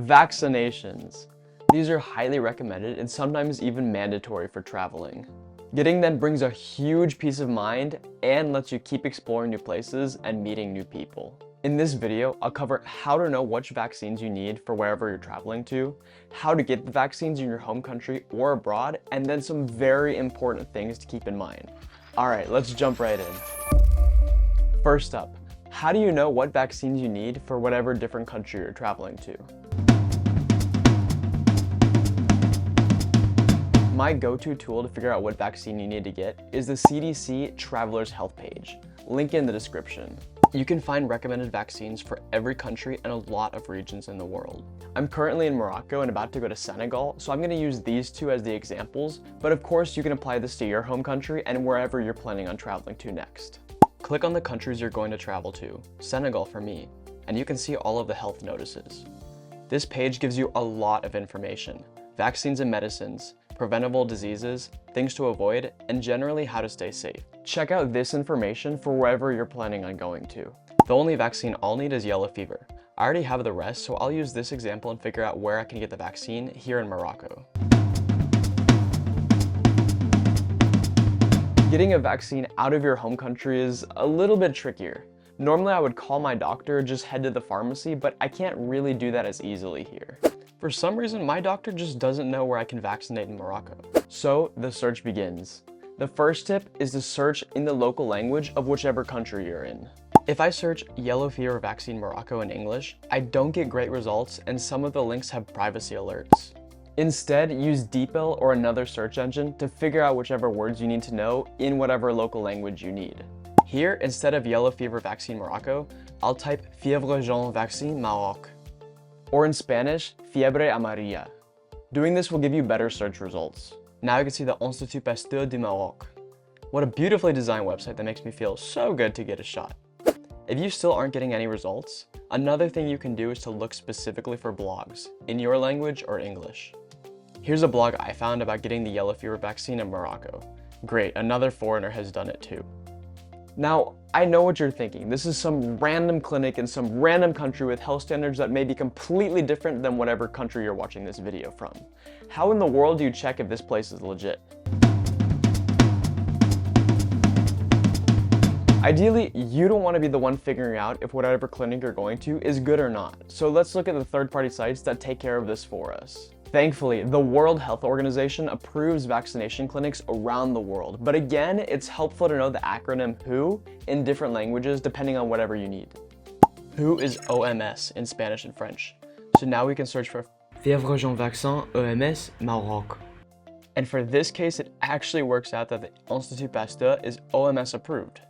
Vaccinations. These are highly recommended and sometimes even mandatory for traveling. Getting them brings a huge peace of mind and lets you keep exploring new places and meeting new people. In this video, I'll cover how to know which vaccines you need for wherever you're traveling to, how to get the vaccines in your home country or abroad, and then some very important things to keep in mind. Alright, let's jump right in. First up, how do you know what vaccines you need for whatever different country you're traveling to? My go-to tool to figure out what vaccine you need to get is the CDC Traveler's Health page, link in the description. You can find recommended vaccines for every country and a lot of regions in the world. I'm currently in Morocco and about to go to Senegal, so I'm going to use these two as the examples, but of course you can apply this to your home country and wherever you're planning on traveling to next. Click on the countries you're going to travel to, Senegal for me, and you can see all of the health notices. This page gives you a lot of information, vaccines and medicines, preventable diseases, things to avoid, and generally how to stay safe. Check out this information for wherever you're planning on going to. The only vaccine I'll need is yellow fever. I already have the rest, so I'll use this example and figure out where I can get the vaccine here in Morocco. Getting a vaccine out of your home country is a little bit trickier. Normally I would call my doctor or just head to the pharmacy, but I can't really do that as easily here. For some reason, my doctor just doesn't know where I can vaccinate in Morocco. So the search begins. The first tip is to search in the local language of whichever country you're in. If I search yellow fever vaccine Morocco in English, I don't get great results and some of the links have privacy alerts. Instead, use DeepL or another search engine to figure out whichever words you need to know in whatever local language you need. Here, instead of yellow fever vaccine Morocco, I'll type fièvre jaune vaccine Maroc. Or in Spanish, fiebre amarilla. Doing this will give you better search results. Now you can see the Institut Pasteur du Maroc. What a beautifully designed website that makes me feel so good to get a shot. If you still aren't getting any results, another thing you can do is to look specifically for blogs, in your language or English. Here's a blog I found about getting the yellow fever vaccine in Morocco. Great, another foreigner has done it too. Now, I know what you're thinking. This is some random clinic in some random country with health standards that may be completely different than whatever country you're watching this video from. How in the world do you check if this place is legit? Ideally, you don't want to be the one figuring out if whatever clinic you're going to is good or not. So let's look at the third-party sites that take care of this for us. Thankfully, the World Health Organization approves vaccination clinics around the world, but again, it's helpful to know the acronym WHO in different languages depending on whatever you need. WHO is OMS in Spanish and French, so now we can search for fièvre jaune vaccin OMS Maroc. And for this case, it actually works out that the Institut Pasteur is OMS approved.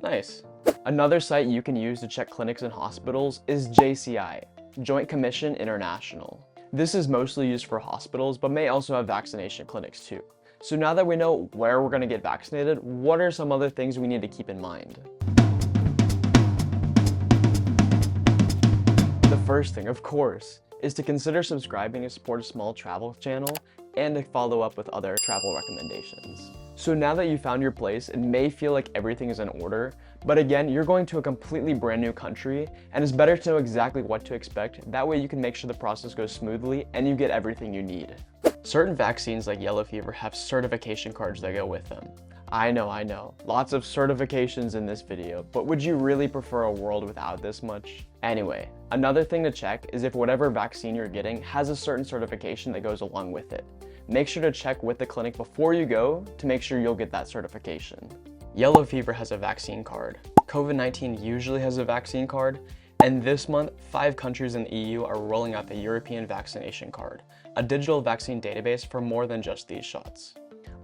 Nice. Another site you can use to check clinics and hospitals is JCI, Joint Commission International. This is mostly used for hospitals, but may also have vaccination clinics too. So now that we know where we're going to get vaccinated, what are some other things we need to keep in mind? The first thing, of course, is to consider subscribing to support a small travel channel and to follow up with other travel recommendations. So now that you found your place, it may feel like everything is in order, but again, you're going to a completely brand new country, and it's better to know exactly what to expect. That way you can make sure the process goes smoothly and you get everything you need. Certain vaccines like yellow fever have certification cards that go with them. I know, lots of certifications in this video, but would you really prefer a world without this much? Anyway, another thing to check is if whatever vaccine you're getting has a certain certification that goes along with it. Make sure to check with the clinic before you go to make sure you'll get that certification. Yellow fever has a vaccine card. COVID-19 usually has a vaccine card, and this month, 5 countries in the EU are rolling out the European vaccination card, a digital vaccine database for more than just these shots.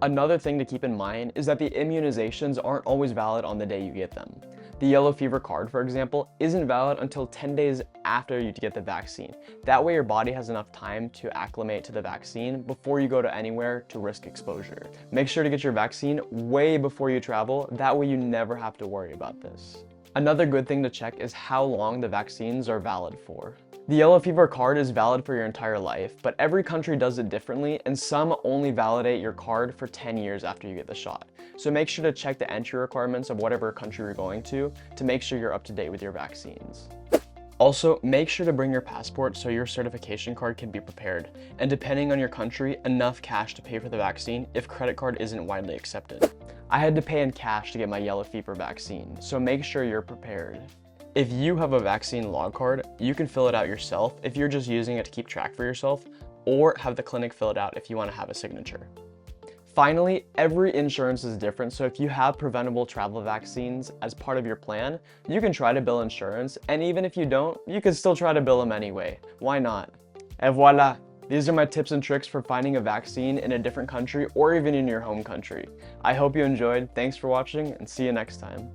Another thing to keep in mind is that the immunizations aren't always valid on the day you get them. The yellow fever card, for example, isn't valid until 10 days after you get the vaccine. That way your body has enough time to acclimate to the vaccine before you go to anywhere to risk exposure. Make sure to get your vaccine way before you travel, that way you never have to worry about this. Another good thing to check is how long the vaccines are valid for. The yellow fever card is valid for your entire life, but every country does it differently, and some only validate your card for 10 years after you get the shot. So make sure to check the entry requirements of whatever country you're going to make sure you're up to date with your vaccines. Also, make sure to bring your passport so your certification card can be prepared, and depending on your country, enough cash to pay for the vaccine if credit card isn't widely accepted. I had to pay in cash to get my yellow fever vaccine, so make sure you're prepared. If you have a vaccine log card, you can fill it out yourself if you're just using it to keep track for yourself, or have the clinic fill it out if you want to have a signature. Finally, every insurance is different, so if you have preventable travel vaccines as part of your plan, you can try to bill insurance, and even if you don't, you can still try to bill them anyway. Why not? Et voila! These are my tips and tricks for finding a vaccine in a different country or even in your home country. I hope you enjoyed, thanks for watching, and see you next time.